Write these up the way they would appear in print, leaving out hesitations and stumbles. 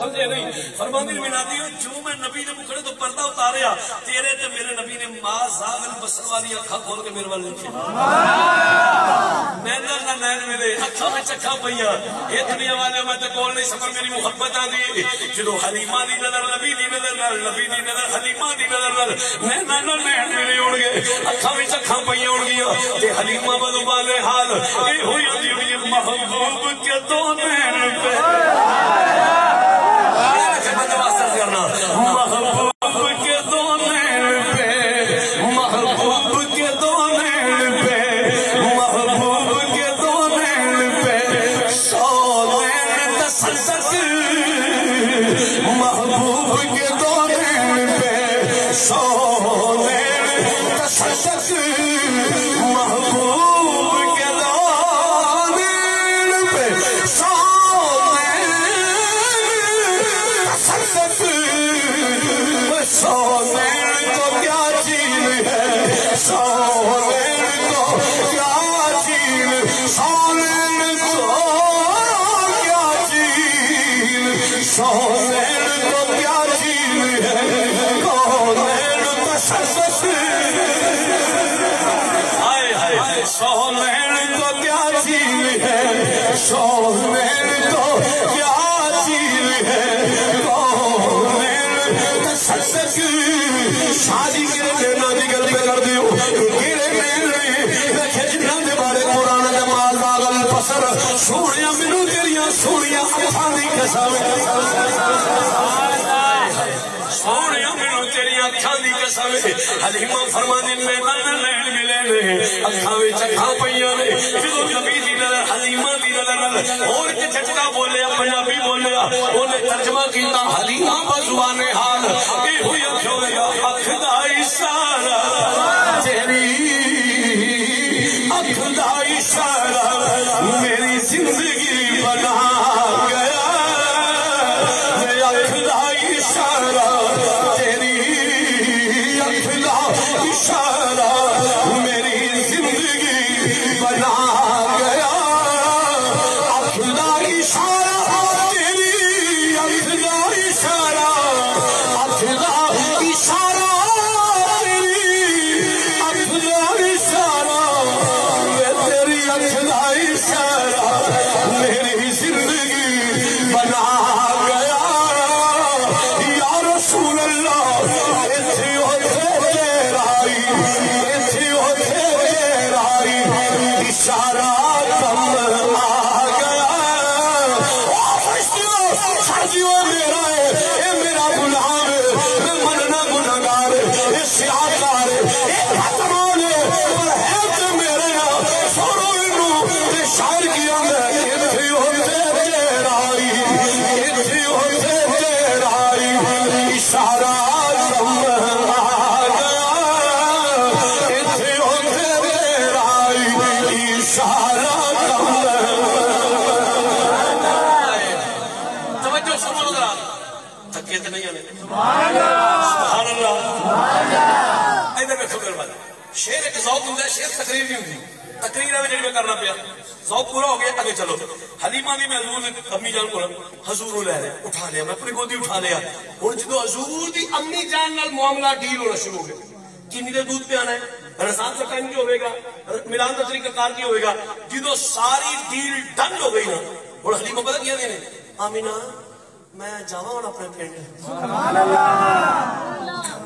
نہیں فرماندی ملادی جو میں نبی نے مکھڑے تو پردہ اتاریا تیرے تے میرے نبی نے ماں زاغل بسر والی اکھا کھول کے میرے والے لکھے نینا نہ نین میرے اکھا میں چکھا پیا اتنی والے میں تے کول نہیں سفر میری محبت آدھی جدو حلیمہ دی نظر نبی دی نظر نبی دی نظر حلیمہ دی نظر نینا نہ نین میرے اڑ گئے اکھا میں چکھا پیا اڑ گیا تے حلیمہ بدو بالے حال اے ہوئی ہوئی محبوب کے دو نین پہ محبوب کے دو نین پہ محبوب کے دو نین پہ محبوب کے دو نین پہ سو نین تصدق محبوب کے دو نین پہ سو نین تصدق محبوب کے دو نین پہ سو سو نین کو کیا چیز ہے سو نین کو کیا چیز سو نین کو کیا چیز سو نین کو کیا چیز ہے سو نین تصدق ہائے ہائے سو نین کو کیا چیز ہے سو نین کو کیا چیز ہے شادی کرے لینا دی گلتی کر دیو گرے میں کھجنا دے بارے قرآن دے مال داغل پسر سونیا منو تیریاں سونیا اکھانی قسم سونیا منو تیریاں اکھانی قسم حلیمہ فرمانی میں نہ لین ملے نے اکھاوی چکھا پئیاں نے جدو نبی دی نظر حلیمہ دی نظر اور کے جھٹکا بولیا پنجابی بولیا انہیں ترجمہ کیتا حلیمہ بزبان حال اے ہوئی اکھوں گا اکھ دا اشارہ تیری اکھ دا اشارہ میری زندگی بنا گیا اکھ دا اشارہ تیری اکھ دا اشارہ میری زندگی بنا گیا اکھ دا اشارہ تیری اکھ دا اشارہ اکھ دا اشارہ میری زندگی بنا گیا یا رسول اللہ ایتھی ہوتے تیرائی ایتھی ہوتے تیرائی اشارہ کم آ گیا ساتھیوں میرا ہے اے میرا غلام ہے میں مننا گناہگار اے سیاہکار اے ختمان ہے پر ہے کہ میرے یہاں سورو انہوں تے شاعر کیا میں ایتھی ہوتے تیرائی ایتھی ہوتے تیرائی اشارہ کم آ گیا ایتھی ہوتے تیرائی اشارہ کم توجہ سنو ذرا تھکے تو نہیں آنے سبحان اللہ ادھر میں فکر بات شیر ایک ذوق ہوتا ہے شیر تقریر نہیں ہوتی تقریر ہے جڑی میں کرنا پیا ذوق پورا ہو گیا آگے چلو حلیمہ دی میں حضور نے امی جان کو حضور لے لیا اٹھا لیا میں اپنی گودی اٹھا لیا اور جدو حضور دی امی جان نال معاملہ ڈیل ہونا شروع ہو گیا کنی دے دودھ پہ آنا ہے رسان کا ٹائم کی ہوئے گا ملان کا طریقہ کار کی ہوئے گا جدو ساری ڈیل ڈن ہو گئی نا اور حلیمہ پتہ کیا دینے آمینہ میں جاواں ہوں اپنے پینڈ سبحان اللہ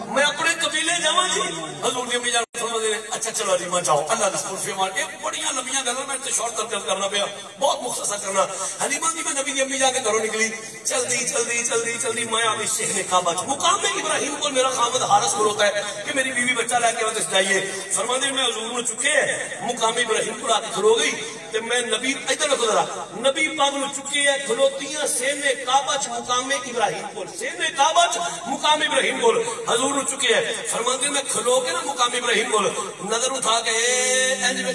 میں اپنے قبیلے جاواں جی حضور دی امی جان فرما دے اچھا چلو حلیمہ جاؤ اللہ دستور فرما ایک بڑیاں لمبیاں گلاں میں شور ترجمہ کرنا پیا بہت مختصر کرنا حلیمہ دی میں نبی دی امی جا کے گھروں نکلی چلدی میں آوی شہر کعبہ مقام ابراہیم کو میرا خامد حارس بروتا ہے کہ میری بیوی بچہ لے کے وقت جائیے فرماندے میں حضور نے چکے ہے مقام ابراہیم کو آ کے کھلو گئی تے میں نبی ادھر رکھو ذرا نبی پاک نے چکے ہے کھلوتیاں سینے کعبہ مقام ابراہیم کو سینے کعبہ مقام ابراہیم کو حضور نے چکے ہے فرماندے میں کھلو کے نا مقام ابراہیم کو نظر اٹھا کے انج میں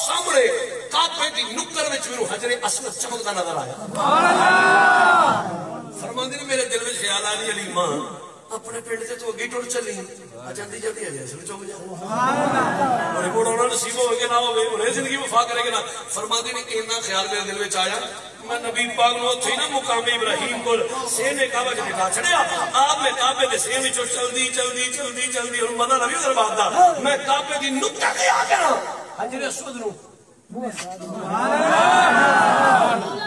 سامنے کعبے دی نکر وچ میرے حجر اسود چمکدا نظر آیا سبحان اللہ فرماندے میرے دل وچ خیال آ گیا حلیمہ اپنے پنڈ سے تو اگے ٹر چلی جلدی جلدی آ جائے چوک جا اور بڑا نصیب ہوئے کہ نہ ہوئے انہیں زندگی وفا کرے گا نا فرماندے نے اتنا خیال میرے دل وچ آیا میں نبی پاک نو تھی نا مقام ابراہیم کو سینے کعبہ جو نکا چھڑیا آپ میں کعبے دے سینے چو چلدی اور مدہ نبی ادھر بات دا میں کعبے دی نکتہ کے آگے نا حجر اسود نو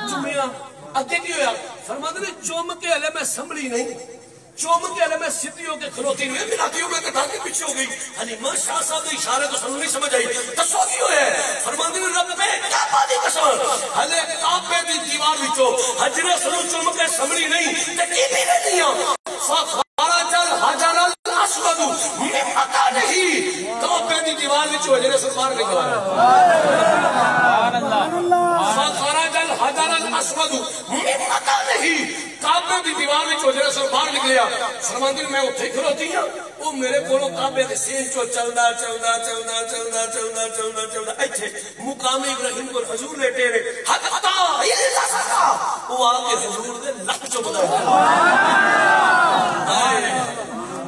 چمیاں اگے کی ہویا فرماتے نے چوم کے علیہ میں سنبھلی نہیں چوم کے علیہ میں سدیوں کے کھلوتی نہیں ملاتیوں میں کٹا کے پیچھے ہو گئی حلیمہ شاہ صاحب کے اشارے تو سنو نہیں سمجھ آئی تسو کی ہوئے فرماتے نے رب پہ کعبہ دی قسم حلے کعبے دی دیوار وچو حجر اسود چوم کے سنبھلی نہیں تکی بھی نہیں ہوں فخارج الحجر الاسود من مکانہ کعبے دی دیوار وچو حجر اسود باہر نکلا فخارج الحجر الاسود من مکانہ کعبے دی دیوار میں حجر اسود باہر نکلیا فرماندے میں اوتھے کھلوتی ہاں وہ میرے کولو کعبے دے سین چو چلدا ایتھے مقام ابراہیم کو حضور لیٹے رہے حتی وہ آ کے حضور دے لک چو بدا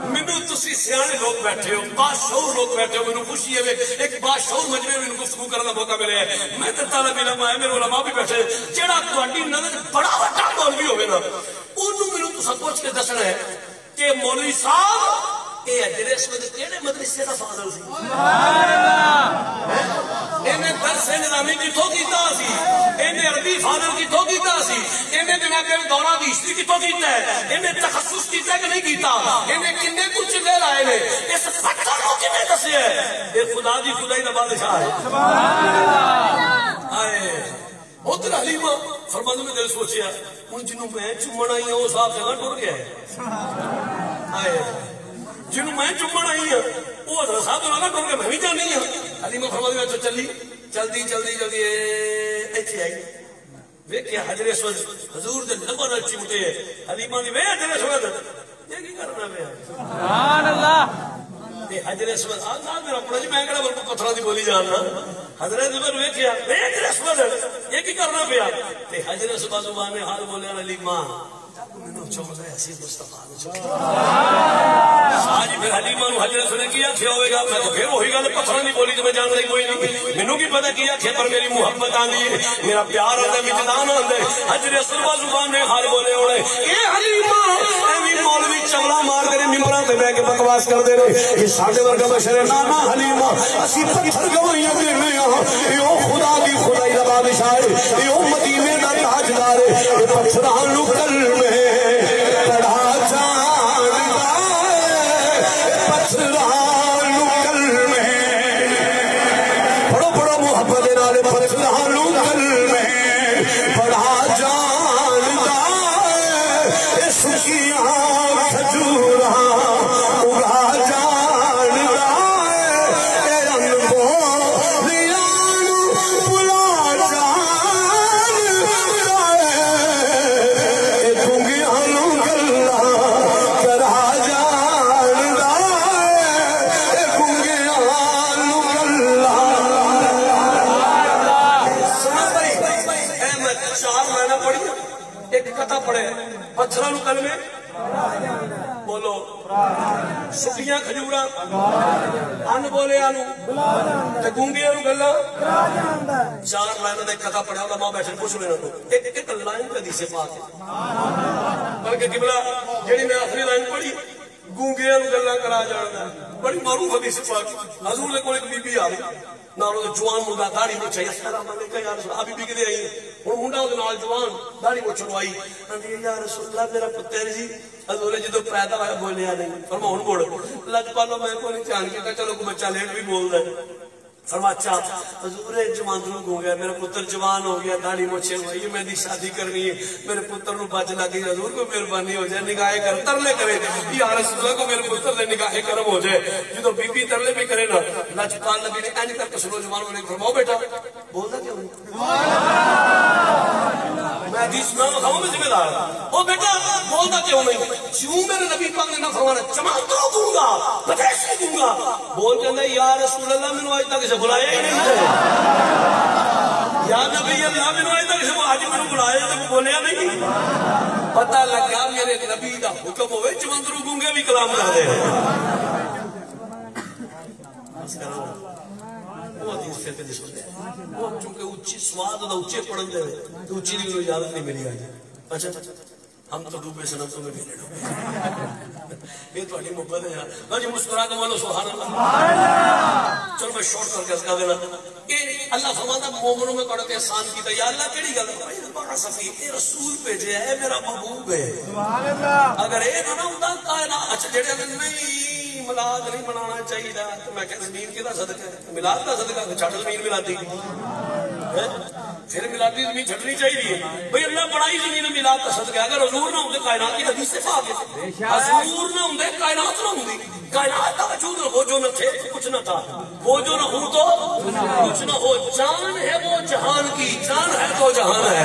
مینوں تسی سیانے لوگ بیٹھے ہو باشعور لوگ بیٹھے ہو مینوں خوشی ہے ایک باشعور مجمع میں گفتگو کرنے کا موقع ملے ہے میں تے طالب علم ہے میرے علماء بھی بیٹھے جیڑا تہاڈی نظر بڑا وڈا مولوی ہوے نا اونوں مینوں تساں پوچھ کے دسنا ہے کہ مولوی صاحب اے حجر اسود کیڑے مدرسے دا فاضل سی انہیں درس نظامی کتوں کیتا سی انہیں عربی فاضل کتوں کیتا سی انہیں جناب دورہ دی ہسٹری کتوں کیتا ہے انہیں تخصص کیتا ہے کہ نہیں کیتا انہیں کنے کچھ لے لائے نے اس پتھر کو کنے دسے ہے یہ خدا دی خدائی دا بادشاہ ہے آئے ادھر حلیمہ فرماندوں میں دل سوچیا ان جنہوں میں چمڑ آئی ہوں صاحب جگہ ٹور گیا ہے آئے جنہوں میں چمڑ آئی ہوں وہ حضرت صاحب جگہ ٹور گیا میں بھی جانی ہوں حلیمہ فرماندوں میں چلدی ایتھی آئی ویکھیا حجر اسود حضور دے لبر چمٹے حلیمہ دی وے حجر اسود یہ کی کرنا پیا سبحان اللہ یہ حجر اسود آ میرا اپنا جی میں کہڑا بالکل پتھراں دی بولی جاننا حضرت عمر ویکھیا وے حجر اسود یہ کی کرنا پیا تے حجر اسود زبان میں حال بولیا حلیمہ مینوں چومدا ایسی مصطفیٰ نے آج پھر حلیمہ نو حجر اسود نے کیا کیا ہوئے گا میں تو پھر وہی گل پتھراں دی بولی تے میں جان رہی کوئی نہیں مینوں کی پتہ کیا کہ پر میری محبت آندی ہے میرا پیار آندا وجدان آندا ہے حجر اسود زبان میں حال بولے ہوئے اے حلیمہ ایویں مولوی چمڑا مار کے ممبراں تے بیٹھ کے بکواس کردے نے یہ ساڈے ورگا بشر نانا حلیمہ اسی پتھر گوائیاں دینے ہاں یہ خدا دی خدائی دا بادشاہ ہے یہ مدینے دا تاجدار ہے یہ پتھراں نو کلمے پڑھا جاندا پتھراں نو کلمے پڑھو محبت نال پتھراں نو کلمے پڑھا جاندا اے سکیاں کھجوراں اگا جاندا اے انبو لیاں بلا جاندا اے گنگیاں نو گلاں کرا جاندا اے گنگیاں نو گلاں سنا بھائی اے میں 4 مہینہ پڑھی ایک کتھا پڑھے پتھراں نو کلمے بولو سکیاں کھجوراں ان بولے آنو تے گونگے نو گلاں 4 لائناں دا کتھا پڑھیا علماء بیٹھے پوچھ لینا تو ایک لائن تے حدیث پاک ہے بلکہ قبلہ جڑی میں آخری لائن پڑھی گونگے نو گلاں کرا جاندا بڑی معروف حدیث پاک حضور دے کول ایک بی بی آئی نالوں جوان منڈا داڑھی مچھائی السلام علیکم یا رسول اللہ بی بی کدے آئی ہن منڈا اودے نال جوان داڑھی مچھڑ آئی کہندی یا رسول اللہ میرا پتر جی حضور جدو پیدا ہوا بولیا نہیں فرما ہن بول لج پالو میں کوئی نہیں جان کے چلو کوئی بچہ لیٹ بھی بولدا ہے فرما اچھا حضور جوان ہو گیا میرا پتر جوان ہو گیا داڑھی مچھے ہوئی میں دی شادی کرنی ہے میرے پتر نو بچ لگی حضور کو مہربانی ہو جائے نگاہ کر ترلے کرے یا رسول اللہ کو میرے پتر نے نگاہ کرم ہو جائے جدو بی بی ترلے بھی کرے نا لجپال نبی نے اینج کر کے سنو جوان نے فرماؤ بیٹا بولدا کیوں میں حدیث میں بتاؤں میں ذمہ دار او بیٹا بولدا کیوں نہیں کیوں میرے نبی پاک نے نہ فرمانا چماترو دوں گا بدیشی دوں گا بول کہندا یا رسول اللہ میں آج تک سے بلایا ہی نہیں ہے یا نبی اللہ میں آج تک سے آج میں بلایا تو بولیا نہیں پتہ لگا میرے نبی دا حکم ہوئے چمندرو گونگے بھی کلام کر دے وہ حدیث پھر کدی سن لیا وہ چونکہ اچھی سواد دا اچھے پڑھن دے تو اچھی دی کوئی اجازت نہیں ملی آئی اچھا ہم تو ڈوبے سن تو میں بھی نہیں ڈوبے یہ تھوڑی محبت ہے یار جی مسکرا کے بولو سبحان اللہ چلو میں شارٹ کر کے اس کا دینا کہ اللہ فرماتا مومنوں میں پڑھتے احسان کیتا یا اللہ کیڑی گل ہے بڑا صفی اے رسول بھیجے ہے میرا محبوب ہے سبحان اللہ اگر اے نہ ہوندا کائنات اچھا جڑے نہیں میلاد نہیں منانا چاہیے تو میں کہ زمین کیدا صدقہ ہے میلاد دا صدقہ چھڈ زمین ملادی پھر میلادی زمین چھڈنی چاہیے بھئی اللہ بڑائی زمین میلاد کا صدقہ اگر حضور نہ ہوندے کائنات کی حدیث سے پاک ہے حضور نہ ہوندے کائنات نہ ہوندی کائنات کا وجود وہ جو نہ تھے کچھ نہ تھا وہ جو نہ ہو تو کچھ نہ ہو جان ہے وہ جہان کی جان ہے تو جہان ہے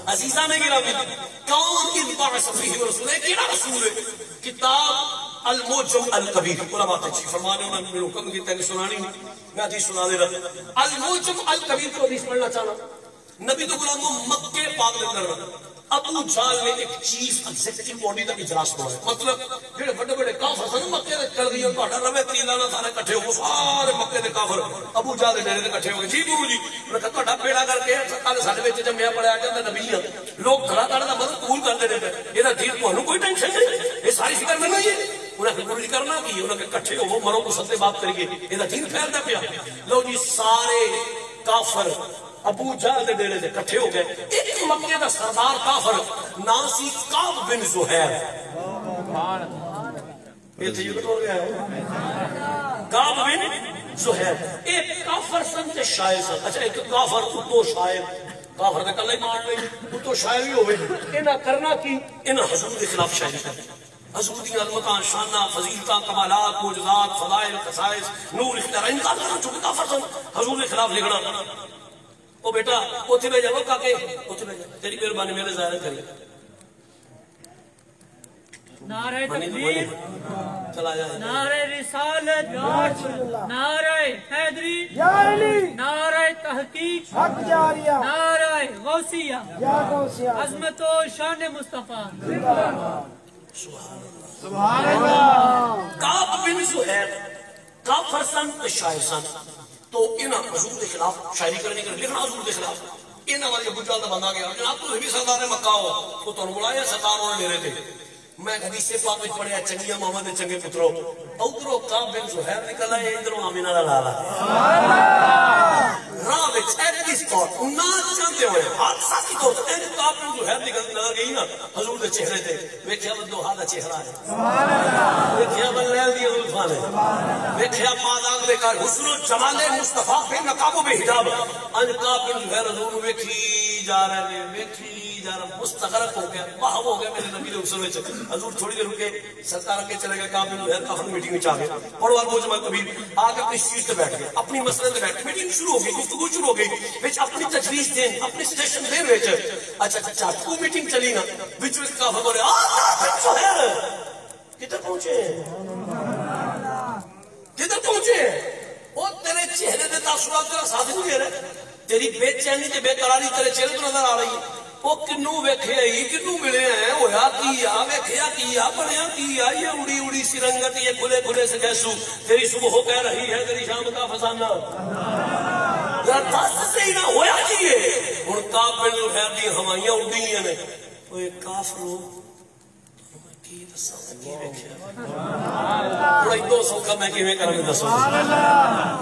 عزیزہ نے گرامی کون اتباع صفیہ رسول ہے کیڑا رسول ہے کتاب الموجم الکبیر علماء تشریح فرمانے انہوں نے میرے حکم کی تینی سنانی میں حدیث سنا دے رہا الموجم الکبیر کو حدیث پڑھنا چاہنا نبی تو غلاموں مکے پاک لے کرنا ابو جہل نے ایک چیف ایگزیکٹو باڈی کا اجلاس بنایا مطلب جڑے بڑے بڑے کافر سن مکے دے چل گئے تہاڈا روے تیلا نہ سارے اکٹھے ہو سارے مکے دے کافر ابو جہل دے ڈیرے تے اکٹھے ہو گئے جی گرو جی میں کہ تہاڈا بیڑا کر کے کل ساڈے وچ جمیا پڑیا جاندا نبی ہے لوگ کھڑا کھڑا دا مطلب قبول کردے نے ایدا دین تانوں کوئی ٹینشن نہیں یہ ساری فکر نہیں ہے انہاں کہ گرو جی کرنا کی انہاں کہ اکٹھے ہو مرو کو ستے بات کریے ایدا دین پھیلدا پیا لو جی سارے کافر ابو جہل دے ڈیرے سے کٹھے ہو گئے ایک مکے دا سردار کافر ناسی کعب بن زہیر یہ تھی جو ہو گیا ہے کعب بن زہیر ایک کافر سن تے شاعر سن اچھا ایک کافر اتو شاعر کافر دے کلے مان لئی اتو شاعر بھی ہوئے انہاں کرنا کی انہاں حضور کے خلاف شاعری کر حضور دی علمتاں شانہ فضیلتاں کمالات معجزات فضائل خصائص نور اختیار انکار کرنا چونکہ کافر سن حضور کے خلاف لکھنا او بیٹا اوتھے بھیجا وہ کاکے اوتھے بھیجا تیری مہربانی میرے ظاہر کری نعرہ تکبیر چلا جائے نعرہ رسالت نعرہ حیدری یا علی نعرہ تحقیق حق جاریہ نعرہ غوثیہ یا غوثیہ عظمت و شان مصطفیٰ سبحان اللہ کعب بن زہیر کافر سن شاعر سن تو انہاں حضور کے خلاف شاعری کرنے کے لکھنا حضور کے خلاف انہاں والی ابو جہل دا بندہ گیا جناب تو بھی سردار مکہ ہو تو تانوں بلایا سردار ہونے لے رہے تھے میں حدیث پاک وچ پڑھیا چنگیا محمد دے چنگے پترو ادھروں کعب بن زہیر نکل آئے ادھروں آمینہ دا لالا سبحان اللہ راہ وچ ایک اسپاٹ نہ چاہتے ہوئے حادثہ کی تو کعب بن زہیر نکل نظر گئی نا حضور دے چہرے تے ویکھیا بدوہا دا چہرہ ہے سبحان اللہ ویکھیا بلیل دی زلفاں ہے سبحان اللہ ویکھیا پادانگ دے کر حسن و جمال مصطفیٰ بے نقاب و بے حجاب ان کعب بن زہیر حضور ویکھی جا رہے ہیں ویکھی مستغرق ہو گیا واہ ہو گیا میرے نبی دے حسن وچ حضور تھوڑی دیر رکے سرکار کے چلے گئے کعب بن زہیر کافر میٹنگ وچ آ گئے پڑھو الموجم الکبیر آ کے اپنی سیٹ تے بیٹھ گئے اپنی مسئلے تے بیٹھ میٹنگ شروع ہو گئی گفتگو شروع ہو گئی وچ اپنی تجویز دین اپنی سٹیشن دین وچ اچھا چاٹو میٹنگ چلی نا وچ وچ کافر بولے کعب زہیر کدھر پہنچے کدھر پہنچے او تیرے چہرے تے تاثرات تیرا ساتھ نہیں دے رہے تیری بے چینی تے بے قراری تیرے چہرے تو نظر آ رہی ہے وہ کنوں ویکھیا ہی کنوں ملے ہیں ہویا کیا ویکھیا کیا بنیا کیا یہ اڑی اڑی سی رنگت یہ کھلے کھلے سے گیسو تیری صبح ہو کہہ رہی ہے تیری شام کا فسانہ ذرا دس سے ہی نہ ہویا کیے ہن کعب بن زہیر دی ہوائیاں اڑدیاں نے اوے کافرو کی دساں کی ویکھیا تھوڑا ایدو سوکھا میں کیویں کراں دسو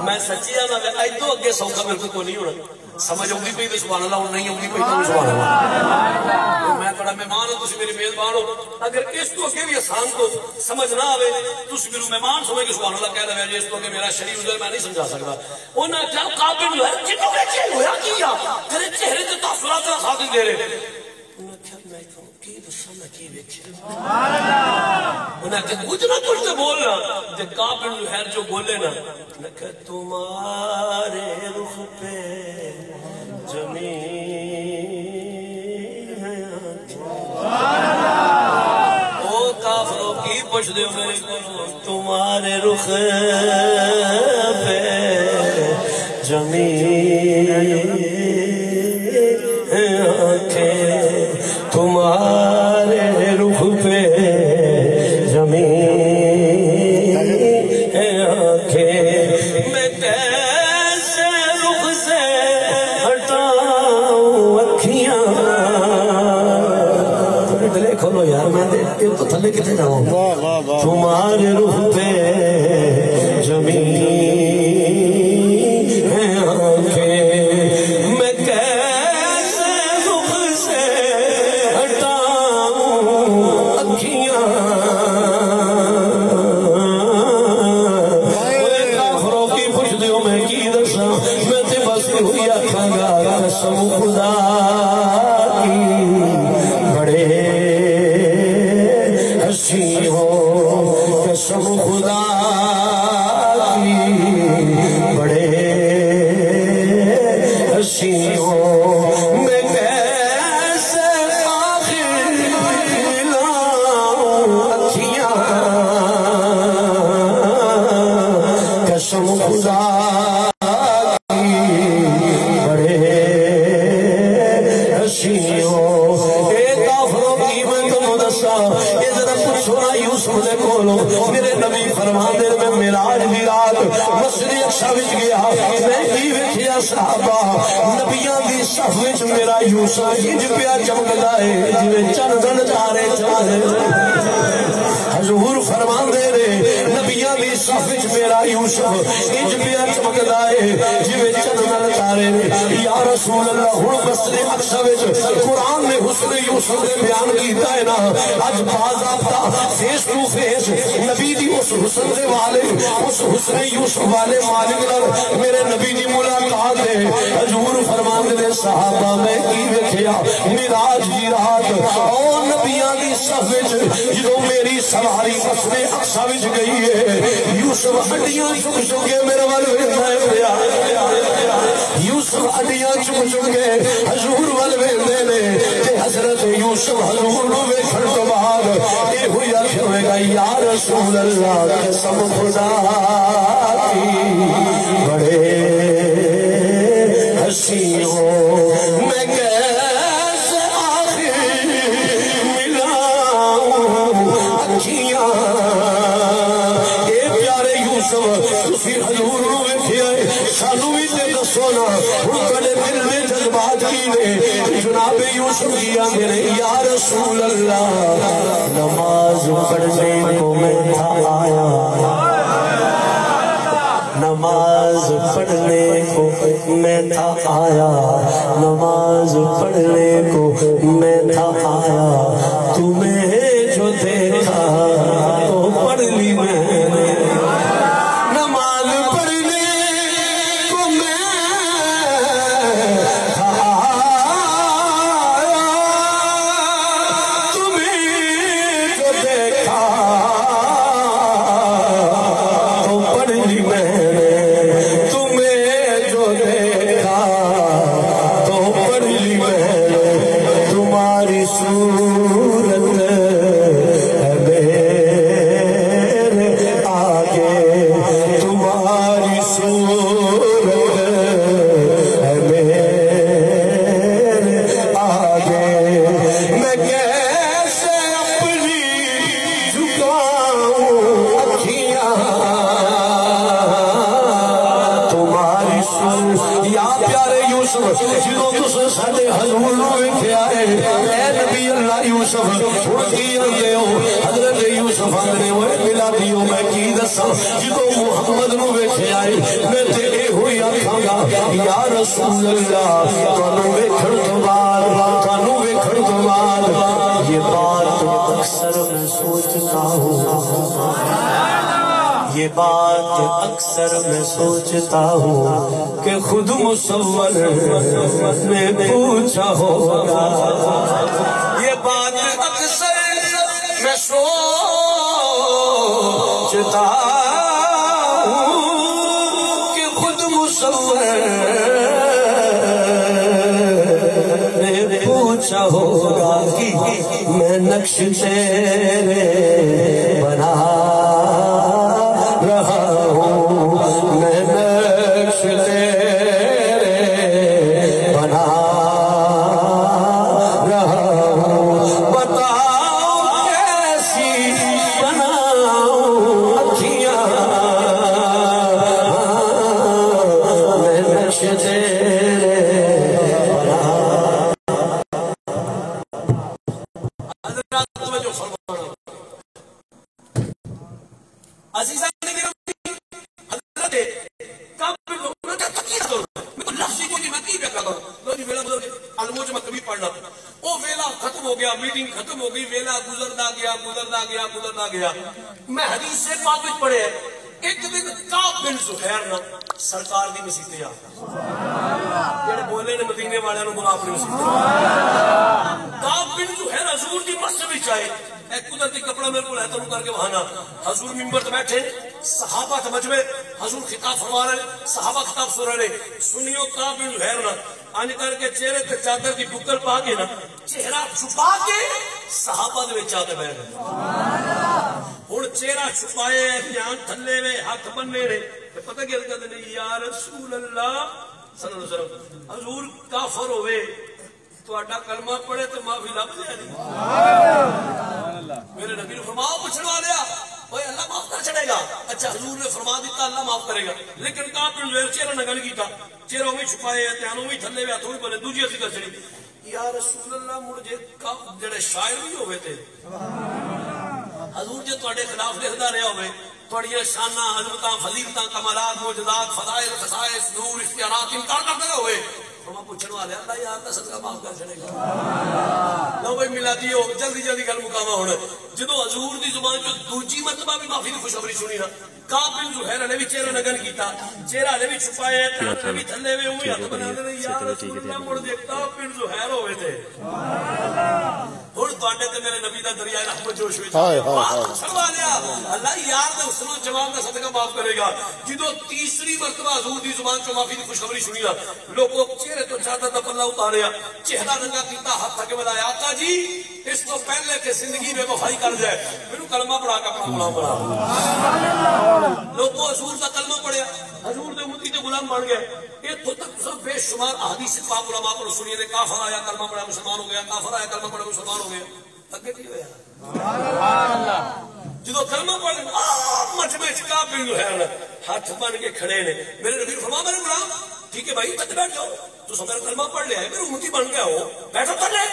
میں سچی آ نہ ایدو اگے سوکھا میرے کو نہیں ہونا سمجھ آؤں گی پہ تو سبحان اللہ نہیں آؤں گی پہ تو سبحان اللہ میں بڑا مہمان ہوں تسی میرے میزبان ہو اگر اس تو اگے بھی آسان کو سمجھ نہ آوے تسی میرے مہمان سمجھ کے سبحان اللہ کہہ رہے ہیں اس تو اگے میرا شریف ادھر میں نہیں سمجھا سکتا انہاں کیا کعب بن زہیر کتوں ویکھے ہویا کیا تیرے چہرے تے تاثرات کا ساتھ دے رہے انہاں کیا میں کی دساں میں کی ویکھیا سبحان اللہ انہاں کہ کچھ نہ کچھ تے بولنا تے کعب بن زہیر جو بولے نا کہ تمہارے رخ پہ زمین ہے او کافروں کی پوچھ دیو میرے کو تمہارے رخ پہ زمین ہے آنکھیں تمہارے رخ پہ زمین ہے آنکھیں بولو یار میں دیکھ تو تھلے کتنے جاؤں تمہارے روح پہ زمین ہے آنکھیں میں کیسے رخ سے ہٹاؤں اکھیاں کافروں کی پوچھ دیو میں کی دساں میں تے بس ہوئی آکھاں گا قسم خدا کی بڑے ہنسی ہو قسم خدا کی بڑے ہنسی ہو میں کیسے آخر ملاؤں اکھیاں قسم خدا میرے نبی فرماندے میں معراج دی رات مسجد اقصی وچ گیا میں کی ویکھیا صحابہ نبیاں دی صف وچ میرا یوسف انج پیا چمکدا ہے جویں چندن تارے چمکدے حضور فرماندے نے نبیاں دی صف وچ میرا یوسف انج پیا چمکدا ہے جویں چندن تارے یا رسول اللہ ہن مسجد اقصی وچ قرآن نے حسن یوسف نے بیان کیتا ہے نا اج باضابطہ فیس ٹو فیس نبی دی اس حسن دے والے اس حسن یوسف والے مالک نال میرے نبی دی ملاقات ہے حضور فرماندے نے صحابہ میں کی ویکھیا معراج دی رات او نبیاں دی صف وچ جدوں میری سواری مسجد اقصی وچ گئی ہے یوسف ہڈیاں چک چکے میرے ول ویندا ہے یوسف ہڈیاں چک چکے حضور ول ویندے نے تے حضرت یوسف حضور نو ویکھن تو بعد اے ہوئی آکھے گا یا رسول اللہ قسم خدا کی بڑے ہنسی ہو میں کیسے آخر ملاؤں اکھیاں اے پیارے یوسف تسی حضور نو ویکھیا ہے سانو وی تے دسو نا ہن کدے دل میں جذبات کی نے جناب یوسف کی آندے نے یا رسول اللہ نماز پڑھنے کو میں تھا آیا نماز پڑھنے کو میں تھا آیا نماز پڑھنے کو میں تھا آیا تمہیں جو دیکھا تو پڑھ لی میں نے نماز پڑھنے کو میں تھا آیا تمہیں جو دیکھا تو پڑھ لی میں نے تمہیں جو دیکھا تو پڑھ لی میں نے تمہاری صورت ہے میرے آگے تمہاری صورت ہے میرے آگے میں کیسے اپنی جھکاؤں اکھیاں تمہاری صورت یا پیارے یوسف جدوں تساں ساڈے حضور نو ویکھیا ہے اے نبی اللہ یوسف ہن کی آندے ہو حضرت یوسف آندے ہوئے ملا دیو میں کی دساں جدوں محمد نو ویکھیا ہے میں تے اے ہوئی آکھاں گا یا رسول اللہ تانوں ویکھن تو بعد یہ بات اکثر میں سوچتا ہوں یہ بات اکثر میں سوچتا ہوں کہ خود مصور میں پوچھا ہوگا یہ بات اکثر میں سوچتا ہوں کہ خود مصور میں پوچھا ہوگا کہ میں نقش تیرے بنا رہا ہوں میں نقش تیرے بنا رہا ہوں بتاؤ کیسی بناؤں اکھیاں میں نقش تیرے بنا عزیزہ نے حضرت کعب بن تقید کرو میں تو لفظی کو نہیں میں کی بیکا کروں لو جی ویلا گزر علموں میں کبھی پڑھنا وہ ویلا ختم ہو گیا میٹنگ ختم ہو گئی ویلا گزرتا گیا میں حدیث سے پاک وچ پڑھے ایک دن کعب بن زہیر نا سرکار دی مسیح تے آ جڑے بولے نے مدینے والے نوں اپنی مسیح کعب بن زہیر حضور دی مسجد وچ آئے ایک قدرتی کپڑا میرے کو لہتا ہوں کر کے وہانا حضور ممبر تے بیٹھے صحابہ تے مجمع حضور خطاب فرما رہے صحابہ خطاب سن رہے سنیو کعب بن زہیر نا آن کر کے چہرے تے چادر دی بکل پا کے نا چہرہ چھپا کے صحابہ دے وچ آتے بیٹھ ہن چہرہ چھپائے دھیان تھلے وے ہاتھ بننے نے پتہ کیا کہتے ہیں یا رسول اللہ صلی اللہ علیہ وسلم حضور کافر ہوئے تو اڈا کلمہ پڑھے تو معافی لب دیا نہیں میرے نبی نے فرمایا پوچھنے والیا بھائی اللہ معاف کر چڑھے گا اچھا حضور نے فرما دیتا اللہ معاف کرے گا لیکن کعب بن زہیر چہرہ نہ گل کیتا چہروں میں چھپائے دھیانوں میں تھلے ہوئے ہاتھوں بنے دوجی ذکر چڑھی یا رسول اللہ مڑ جڑے شاعر بھی ہوئے تھے حضور جے تواڈے خلاف لکھدا رہیا ہوئے تواڈیاں شاناں عظمتاں فضیلتاں کمالات معجزات فضائل خصائص نور اختیارات انکار کرتے ہوئے فرما پوچھنے والے اللہ یار دا صدقہ معاف کر چھڑے گا لو بھائی میلادیو جلدی جلدی گل مکاواں ہن جدوں حضور دی زبان چوں دوجی مرتبہ بھی معافی دی خوشخبری سنی نا کعب بن زہیر نے بھی چہرہ نگن کیتا چہرہ نے بھی چھپائے نے بھی تھلے ہوئے اوہی ہاتھ بنا دے یا رسول اللہ مڑ دے کعب بن زہیر ہوئے تھے ہن تواڈے تے میرے نبی دا دریائے رحمت جوش وچ سنوا لیا اللہ یار دے حسن جواب دا صدقہ معاف کرے گا جدوں تیسری مرتبہ حضور دی زبان چوں معافی دی خوشخبری سنی نا لوگوں چہرے تو چادر دا پلہ اتاریا چہرہ ننگا کیتا ہاتھ تھک ملایا آقا جی اس تو پہلے کہ زندگی میں وفائی کر جائے میرے کلمہ پڑھا کے اپنا غلام بنا لوگوں حضور کا کلمہ پڑھیا حضور دے امتی دے غلام بن گئے یہ تو تک سب بے شمار احادیث پاک علماء پر سنیے نے کافر آیا کلمہ پڑھا مسلمان ہو گیا کافر آیا کلمہ پڑھا مسلمان ہو گیا اگے کی ہویا سبحان اللہ جدو کلمہ پڑھ مجمع وچ کعب بن زہیر ہاتھ بن کے کھڑے نے میرے نبی فرمایا میرے غلام ٹھیک ہے بھائی تک بیٹھ جاؤ تو میرا کلمہ پڑھ لیا ہے میرے امتی بن گیا ہو بیٹھو کر لے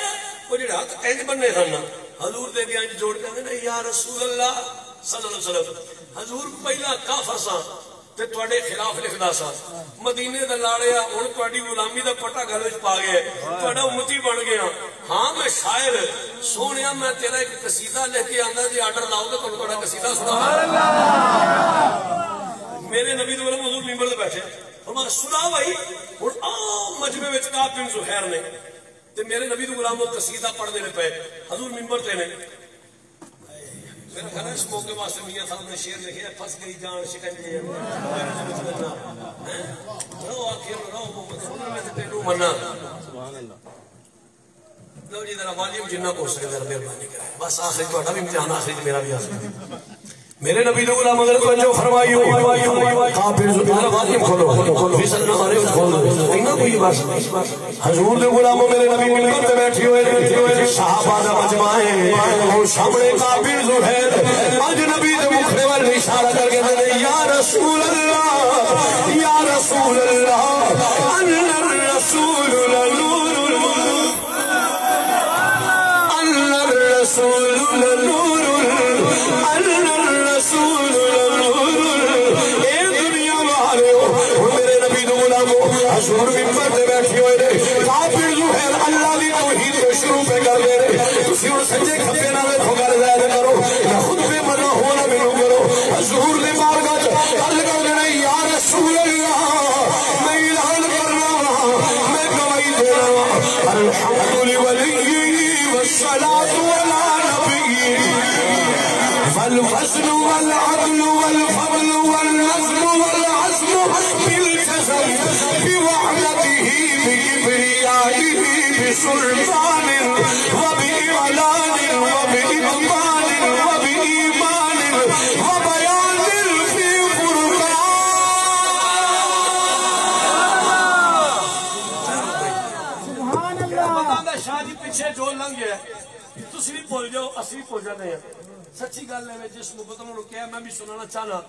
وہ جڑے ہاتھ اینج بننے سن حضور دے بھی انج جوڑ کے یا رسول اللہ صلی اللہ علیہ وسلم حضور پہلا کافر سا تے تواڈے خلاف لکھدا سا مدینے دا لاڑیا ہن تواڈی غلامی دا پٹا گل وچ پا گیا تواڈا امتی بن گیا ہاں میں شاعر سونیا میں تیرا ایک قصیدہ لے کے آندا جی آرڈر لاؤ تے تانوں تواڈا قصیدہ سناواں میرے نبی دے ولم حضور منبر تے بیٹھے فرمایا سنا بھائی ہن عام مجمع وچ کعب بن زہیر نے تے میرے نبی دے غلام قصیدہ پڑھدے نے پے حضور منبر تے نے میرا خیال ہے اس موقع واسطے میاں صاحب نے شعر لکھے پھنس گئی جان شکنجے رو آخر رو محمد سننے میں تے تینوں منا لو جی ذرا والیوم جنہ کو سکے ذرا مہربانی کرے بس آخری تہاڈا بھی امتحان آخری میرا بھی آخری میرے نبی دے غلام اگر توجہ فرمائیو کافر ذرا والیوم کھولو فیصل نہ مارے کھولو اینا کوئی بس حضور دے غلاموں میرے نبی منبر تے بیٹھے ہوئے صحابہ دا مجمع ہے اور سامنے کافر زہیر اج نبی دے مکھڑے ول اشارہ کر کے کہتے یا رسول اللہ یا رسول اللہ ان الرسول لنور ان الرسول لنور ان الرسول لنور اے دنیا والو میرے نبی دے غلاموں حضور منبر تے بیٹھے ہوئے نے کافر زہیر اللہ دی توحید کو شروع پہ کر دے رہے تسی ہن سجے کھبے نہ ویکھو گل زیادہ کرو نہ خود پہ منا ہو نہ مینوں کرو حضور نے بارگاہ وچ عرض کر دینا یا رسول اللہ میں اعلان کرنا میں گواہی دینا الحمد للہ والصلاۃ علی نبی والفضل والعدل والفضل والنظم والعزم بالجزم بوحدته بكبريائه بسلطان وبإعلان وبإقبال وبإيمان وبيان في فرقان سبحان اللہ بتانا شاہ جی پیچھے جو لنگ گیا تسی بھی بھول جاؤ اسی بھی بھول جاتے ہیں سچی گل ہے جس محبت نے کہا میں بھی سنانا چاہنا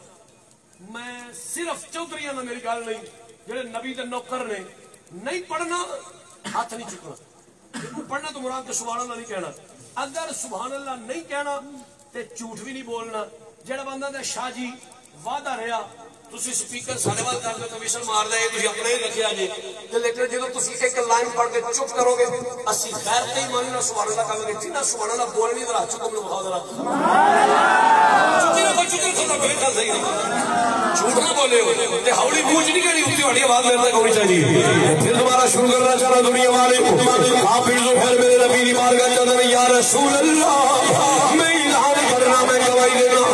میں صرف چودھریاں نہ میری گل نہیں جڑے نبی دے نوکر نے نہیں پڑھنا ہاتھ نہیں چکنا پڑھنا تو مراد تے سبحان اللہ نہیں کہنا اگر سبحان اللہ نہیں کہنا تے جھوٹ بھی نہیں بولنا جڑا بندہ دے شاہ جی وعدہ رہا تسی سپیکر سارے وال کر دو کمیشن مار دے تسی اپنے ہی رکھیا جی لیکن جدو تسی ایک لائن پڑھ کے چپ کرو گے اسی خیر تے ایمان نال سبحان اللہ کہو گے جنہ سبحان اللہ بولنی ذرا چکو میں بہت ذرا سبحان اللہ چکر کھانا پڑے گا صحیح نہیں جھوٹ نہ بولے ہو تے ہاولی بوجھ نہیں کہنی اونچی والی آواز میرے تک ہونی چاہیے پھر دوبارہ شروع کرنا چاہنا دنیا والے آپ پھر زہر میرے نبی دی بارگاہ چاہتے ہیں یا رسول اللہ میں اعلان کرنا میں گواہی دینا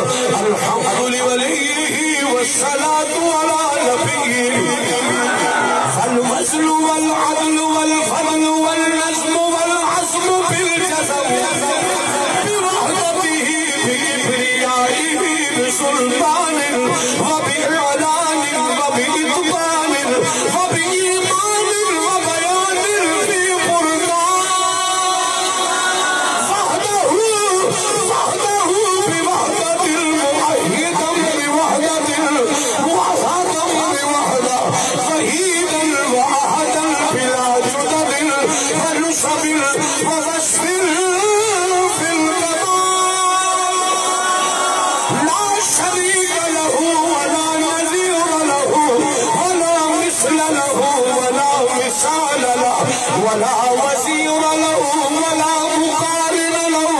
الحمد للہ والصلاة على نبيه فالوزن والعدل والفضل والنزم والعزم بالجزم بوحدته بكبريائه بسلطان وبإعلان وبإتقان وبإيمان وبيان في قرآن وحده بوحدة المؤيدا بوحدة وحدا بوحدة شهيدا وأحدا بلا جدد ونسب ووصف في الكمال لا شريك له ولا نظير له ولا مثل له ولا مثال له ولا وزير له ولا مقارن له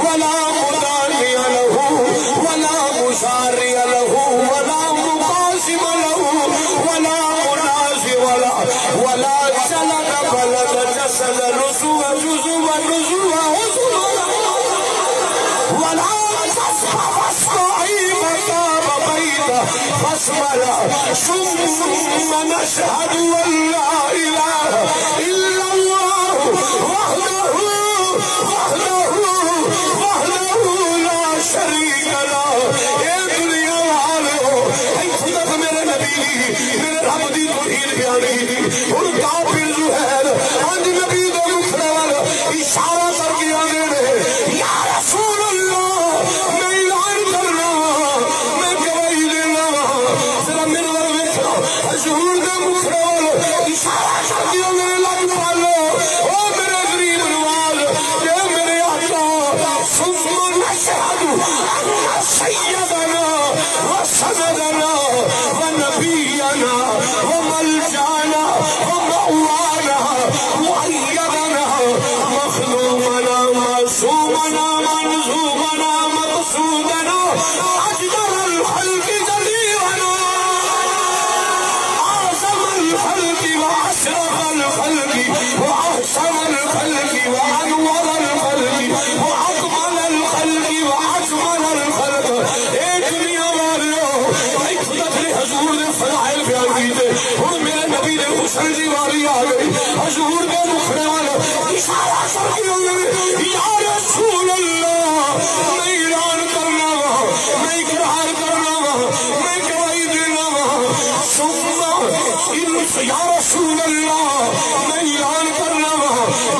ولا مداني له ولا مساري له ولا مقاسم له ولا منازع له ولا جلد بلد جسد نسو جزو ونزو وحزو ولا جسد فاسمعي مطاب بيته فاسملا ثم نشهد أن لا إله إلا الله وحده لا شريك له اے دنیا والو اے خدا میرے نبی میرے رب دی توحید بیانی دی اور کافر زہر آج نبی دے مکھڑے وال اشارہ کر کے آنے نے یا رسول اللہ میں اعلان کرنا میں گواہی دینا ذرا میرے وال ویکھو حضور دے مکھڑے وال اشارہ کر کے آنے لگ والو او میرے غریب نواز اے میرے آقا ثم نشهد أن سيدنا وسندنا ونبينا وملجأنا ومأوانا مؤيدنا مخدومنا معصومنا منزومنا مقصودنا أجدر الخلق جليلنا أعظم الخلق وأشرف الخلق وأحسن الخلق وأنور الخلق وأكمل الخلق وأجمل الخلق اے دنیا والو اے خدا تیرے حضور دے فضائل بیان کیتے اور میرے نبی دے حسن دی واری آ گئی حضور دے مکھڑے والا اشارہ کر کے یا رسول اللہ میں اعلان کرنا وا میں اقرار کرنا وا میں گواہی دینا وا ثم یا رسول اللہ میں اعلان کرنا وا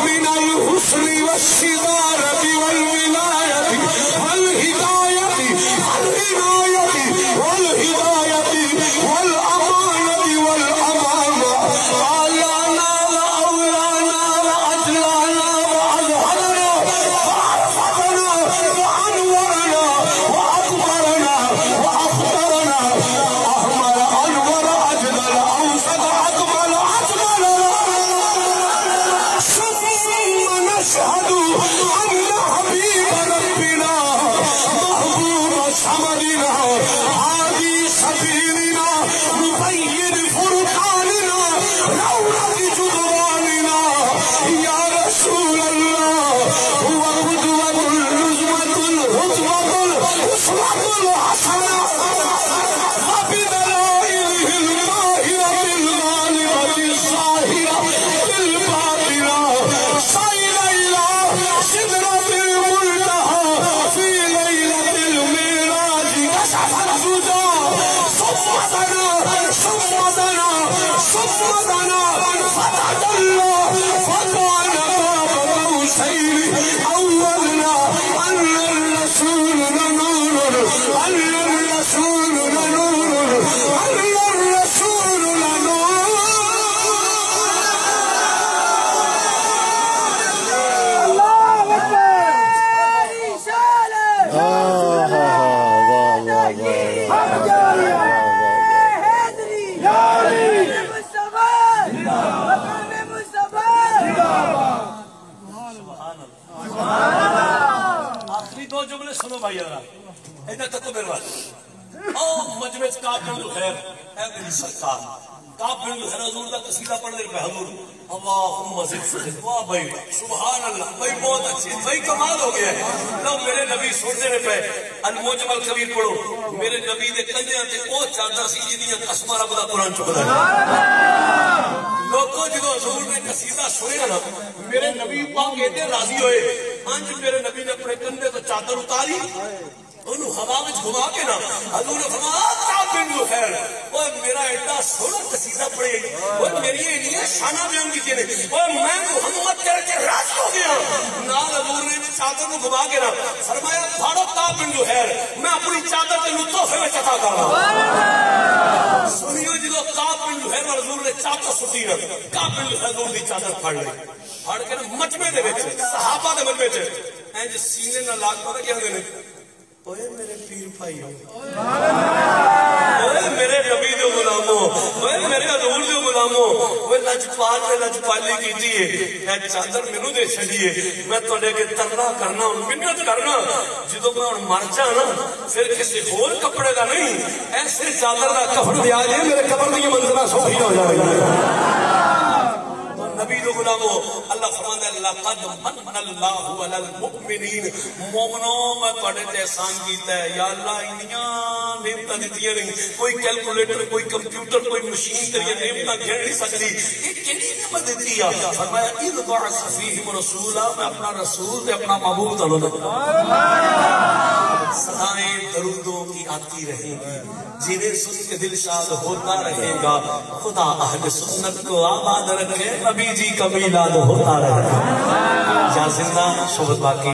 من الحسن والصدارة والولایة والهدایة والعنایة والهدایة والأمانة والأمامة أعلانا وأولانا وأجلانا وأزهرنا وأرفقنا وأنورنا وأكبرنا وأخبرنا أحمر أنور أجلل أوسط أكمل أجمل ثم نشهد أن حبيب ربنا محبوب صمدنا هادي سبيلنا مبين فرقاننا رونق جدراننا يا رسول الله هو قدوة النزمة الهدوة الأسوة الحسنة وبدلائله الباهرة الغالبة الظاهرة الباطنة صير إلى سدرة المنتهى في ليلة الميراج كشف الهدى ثم دنا فتدلى فكان باب قوسين أو أدنى أن الرسول لنور أن الرسول لنور أن الرسول لنور واہ واہ واہ واہ آخری دو جملے سنو بھائی ذرا ادھر تک میرے بات او مجمع کعب بن زہیر اے میری سرکار کعب بن زہیر حضور کا قصیدہ پڑھ دے پہ حضور اللہم زد فضل واہ بھائی سبحان اللہ بھائی بہت اچھے بھائی کمال ہو گیا ہے لو میرے نبی سن دے پہ الموجم الکبیر پڑھو میرے نبی دے کندیاں تے او چادر سی جدیاں قسمہ رب دا قرآن چکدا ہے لوگوں جدو حضور نے قصیدہ سنیا نا میرے نبی پاک ایڈے راضی ہوئے انج میرے نبی نے اپنے کندھے تو چادر اتاری انہوں ہوا میں گھما کے نا حضور نے فرمایا کعب بن زہیر اوے میرا ایڈا سونا قصیدہ پڑھے اوے میری یہ شانہ بیان کی نے اوے میں محمد تیرے کے راضی ہو گیا نال حضور نے چادر کو گھما کے نا فرمایا بھاڑو کعب بن زہیر میں اپنی چادر کے لطف میں عطا کر رہا ہوں سنیو جدو کعب بن زہیر حضور نے چادر سٹی نا کعب بن زہیر حضور دی چادر پھاڑ لئی پھاڑ کے نا مجمع دے وچ صحابہ دے مجمع وچ ایں جے سینے نال لاگ پتہ کیا ہوندے نے اوے میرے پیر بھائی اوے میرے نبی دے غلاموں اوے میرے حضور دے غلاموں اوے لجپال تے لجپالی کیتی ہے اے چادر مینوں دے چھڈیے میں تواڈے اگے ترلا کرنا منت کرنا جدوں میں ہن مر جانا پھر کسی ہور کپڑے دا نہیں ایسے چادر دا کفن دیا جے میرے قبر دی منزلہ سوکھی ہو جائے نبی دو غلاموں اللہ فرماتا ہے لقد من اللہ علی المؤمنین مومنوں میں تواڈے تے احسان کیتا ہے یا اللہ انیاں نعمتاں دتیاں نہیں کوئی کیلکولیٹر کوئی کمپیوٹر کوئی مشین تیری نعمتاں گن نہیں سکتی یہ کیڑی نعمت دتی ہے فرمایا اذ بعث فیہم رسولا میں اپنا رسول تے اپنا محبوب تعالی صدائیں درودوں کی آتی رہیں گی جنہیں سن کے دل شاد ہوتا رہے گا خدا اہل سنت کو آباد رکھے نبی جی کا میلاد ہوتا رہے گا یا زندہ شہد باقی